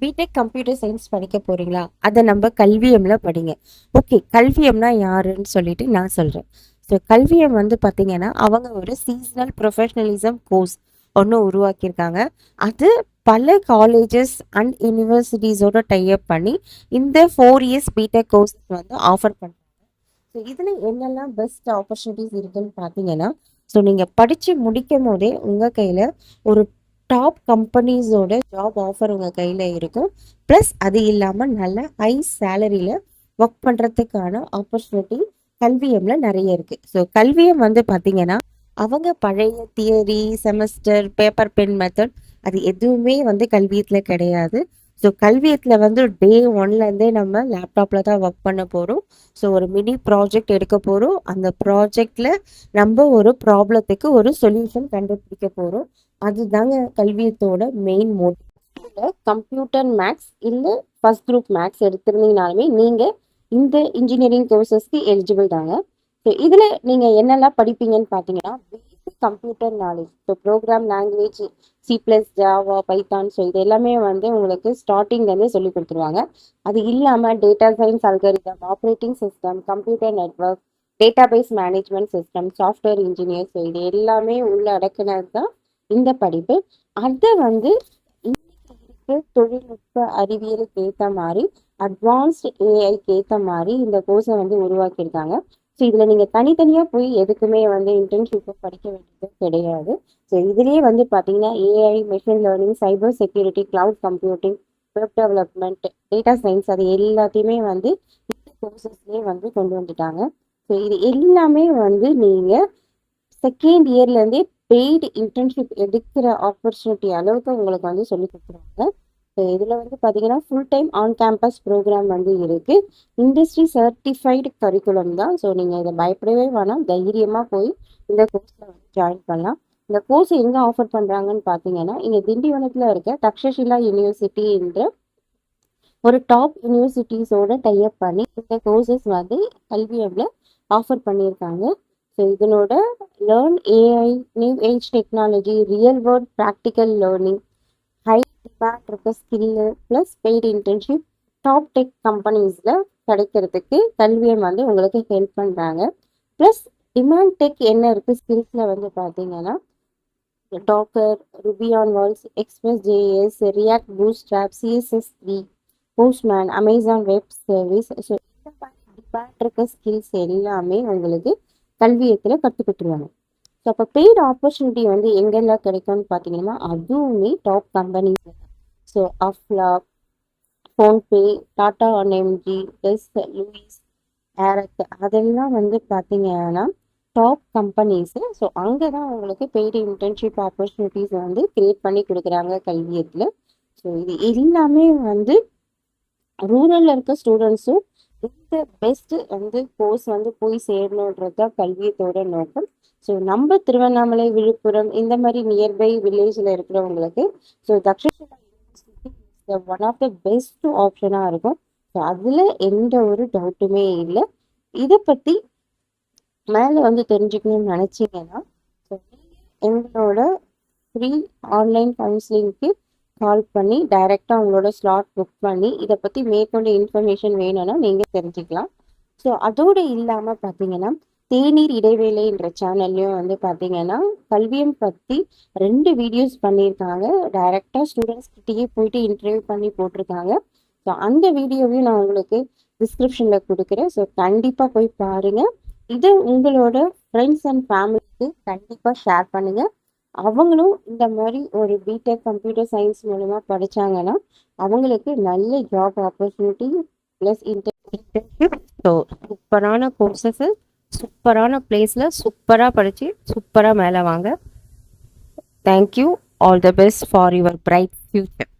BTech computer science படிக்க போறீங்களா? அதை நம்ம கல்வியம்ல படிங்க. ஓகே, கல்வியம்னா யாருன்னு சொல்லிட்டு நான் சொல்றேன். ஸோ கல்வியம் வந்து பார்த்தீங்கன்னா அவங்க ஒரு சீசனல் ப்ரொஃபஷனலிசம் கோர்ஸ் ஒன்று உருவாக்கியிருக்காங்க. அது பல காலேஜஸ் அண்ட் யூனிவர்சிட்டிஸோட டைப் பண்ணி இந்த 4 இயர்ஸ் பிடெக் கோர்ஸ் வந்து ஆஃபர் பண்ணுறாங்க. ஸோ இதில் என்னெல்லாம் பெஸ்ட் ஆப்பர்ச்சுனிட்டிஸ் இருக்குன்னு பார்த்தீங்கன்னா, ஸோ நீங்கள் படித்து முடிக்கும் போதே உங்கள் கையில் ஒரு டாப் கம்பெனிஸோட ஜாப் ஆஃபர் உங்கள் கையில் இருக்கும். ப்ளஸ் அது இல்லாமல் நல்ல ஹை சேலரியில் ஒர்க் பண்ணுறதுக்கான ஆப்பர்ச்சுனிட்டி கல்வியம்ல நிறைய இருக்குது. ஸோ கல்வியம் வந்து பார்த்தீங்கன்னா அவங்க பழைய theory semester paper pen method அது எதுவுமே வந்து கல்வியத்தில் கிடையாது. ஸோ கல்வியத்தில் வந்து டே ஒன்லேருந்தே நம்ம லேப்டாப்பில் தான் ஒர்க் பண்ண போகிறோம். ஸோ ஒரு மினி ப்ராஜெக்ட் எடுக்க போகிறோம். அந்த ப்ராஜெக்டில் நம்ம ஒரு ப்ராப்ளத்துக்கு ஒரு சொல்யூஷன் கண்டுபிடிக்க போகிறோம். அதுதாங்க கல்வியத்தோட மெயின் மோட்டிவ். கம்ப்யூட்டர் மேக்ஸ் இல்லை ஃபர்ஸ்ட் குரூப் மேக்ஸ் எடுத்திருந்தீங்கனாலுமே நீங்கள் இந்த இன்ஜினியரிங் கோர்சஸ்க்கு எலிஜிபிள் தாங்க. ஸோ இதில் நீங்கள் என்னெல்லாம் படிப்பீங்கன்னு பார்த்தீங்கன்னா basic computer knowledge, so program language C plus Java Python, so இது எல்லாமே வந்து உங்களுக்கு ஸ்டார்டிங்லேருந்து சொல்லி கொடுத்துருவாங்க. அது இல்லாமல் data science algorithm, operating system, computer network, database management system, software engineer, so இது எல்லாமே உள்ள அடக்குனது தான் இந்த படிப்பு. அதை வந்து இன்னைக்கு இருக்க தொழில்நுட்ப அறிவியலுக்கு ஏற்ற மாதிரி அட்வான்ஸ்டு ஏஐக்கு ஏற்ற மாதிரி இந்த கோர்ஸை வந்து உருவாக்கியிருக்காங்க. ஸோ இதில் நீங்கள் தனித்தனியாக போய் எதுக்குமே வந்து இன்டர்ன்ஷிப்பை படிக்க வேண்டியது கிடையாது. ஸோ இதுலேயே வந்து பார்த்தீங்கன்னா AI, machine learning, cyber security, cloud computing, web development, data science அது எல்லாத்தையுமே வந்து இந்த கோர்சஸ்லேயே வந்து கொண்டு வந்துட்டாங்க. ஸோ இது எல்லாமே வந்து நீங்கள் செகண்ட் இயர்லேருந்தே பெய்டு இன்டர்ன்ஷிப் எடுக்கிற ஆப்பர்ச்சுனிட்டி அளவுக்கு உங்களுக்கு வந்து சொல்லி கொடுத்துருவாங்க. ஸோ இதில் வந்து பார்த்தீங்கன்னா full time on campus program வந்து இருக்குது. இண்டஸ்ட்ரி சர்டிஃபைடு கரிக்குலம் தான். ஸோ நீங்கள் இதை பயப்படவே வேணாம், தைரியமாக போய் இந்த கோர்ஸில் வந்து ஜாயின் பண்ணலாம். இந்த கோர்ஸ் எங்கே ஆஃபர் பண்ணுறாங்கன்னு பார்த்தீங்கன்னா இங்கே திண்டிவனத்தில் இருக்க தக்ஷஷிலா யூனிவர்சிட்டி என்ற ஒரு டாப் யூனிவர்சிட்டிஸோட டைப் பண்ணி இந்த கோர்சஸ் வந்து கல்வியம்ல ஆஃபர் பண்ணியிருக்காங்க. ஸோ இதனோட learn AI, new age technology, real world practical learning, high demand இருக்க skill plus paid internship top tech கம்பெனிஸில் கிடைக்கிறதுக்கு கல்வியம் வந்து உங்களுக்கு ஹெல்ப் பண்ணுறாங்க. ப்ளஸ் டிமாண்ட் டெக் என்ன இருக்குது ஸ்கில்ஸில் வந்து பார்த்தீங்கன்னா Docker, Ruby on rails, Express JS, React Bootstrap, CSS3, Postman, Amazon web service, so இந்த மாதிரி டிமாண்ட் இருக்க ஸ்கில்ஸ் எல்லாமே உங்களுக்கு கல்வியத்தில் கற்றுக் கொடுத்துருவாங்க. ஸோ அப்போ பெய்டு ஆப்பர்ச்சுனிட்டி வந்து எங்கெல்லாம் கிடைக்கும்னு பார்த்தீங்கன்னா அதுவுமே டாப் கம்பெனிஸ். ஸோ அஃப்லா, ஃபோன்பே, டாடா ஒன்எம்ஜி, எஸ் லூயிஸ், ஏரக் அதெல்லாம் வந்து பார்த்தீங்கன்னா டாப் கம்பெனிஸு. ஸோ அங்கே தான் உங்களுக்கு பெய்டு இன்டர்ன்ஷிப் ஆப்பர்ச்சுனிட்டிஸ் வந்து கிரியேட் பண்ணி கொடுக்குறாங்க கல்வியத்தில். ஸோ இது எல்லாமே வந்து ரூரலில் இருக்க ஸ்டூடெண்ட்ஸும் இந்த பெஸ்ட்டு வந்து கோர்ஸ் வந்து போய் சேரணுன்றது தான் கல்வியத்தோட நோக்கம். ஸோ நம்ம திருவண்ணாமலை, விழுப்புரம் இந்த மாதிரி நியர்பை வில்லேஜில் இருக்கிறவங்களுக்கு so Takshashila university is one of the best ஆப்ஷனாக இருக்கும். ஸோ அதில் எந்த ஒரு டவுட்டுமே இல்லை. இதை பற்றி மேலே வந்து தெரிஞ்சுக்கணும்னு நினச்சிங்கன்னா ஸோ எங்களோட ஃப்ரீ ஆன்லைன் கவுன்சிலிங்க்கு கால் பண்ணி டைரெக்டாக உங்களோட ஸ்லாட் புக் பண்ணி இதை பற்றி மேற்கொண்டு இன்ஃபர்மேஷன் வேணும்னா நீங்கள் தெரிஞ்சுக்கலாம். ஸோ அதோடு இல்லாமல் பார்த்தீங்கன்னா தேநீர் இடைவேளைன்ற சேனல்லையும் வந்து பார்த்தீங்கன்னா கல்வியம் பற்றி 2 வீடியோஸ் பண்ணியிருக்காங்க. டைரெக்டாக ஸ்டூடெண்ட்ஸ் கிட்டேயே போயிட்டு இன்டர்வியூ பண்ணி போட்டிருக்காங்க. ஸோ அந்த வீடியோவையும் நான் உங்களுக்கு டிஸ்கிரிப்ஷனில் கொடுக்குறேன். ஸோ கண்டிப்பாக போய் பாருங்கள். இதை உங்களோட ஃப்ரெண்ட்ஸ் அண்ட் ஃபேமிலிக்கு கண்டிப்பாக ஷேர் பண்ணுங்கள். அவங்களும் இந்த மாதிரி ஒரு பிடெக் கம்ப்யூட்டர் சயின்ஸ் மூலமாக படித்தாங்கன்னா அவங்களுக்கு நல்ல job opportunity plus internship. So சூப்பரான கோர்சஸ்ஸு சூப்பரான பிளேஸில் சூப்பராக படித்து சூப்பராக மேலே வாங்க. Thank you. All the best for your bright future.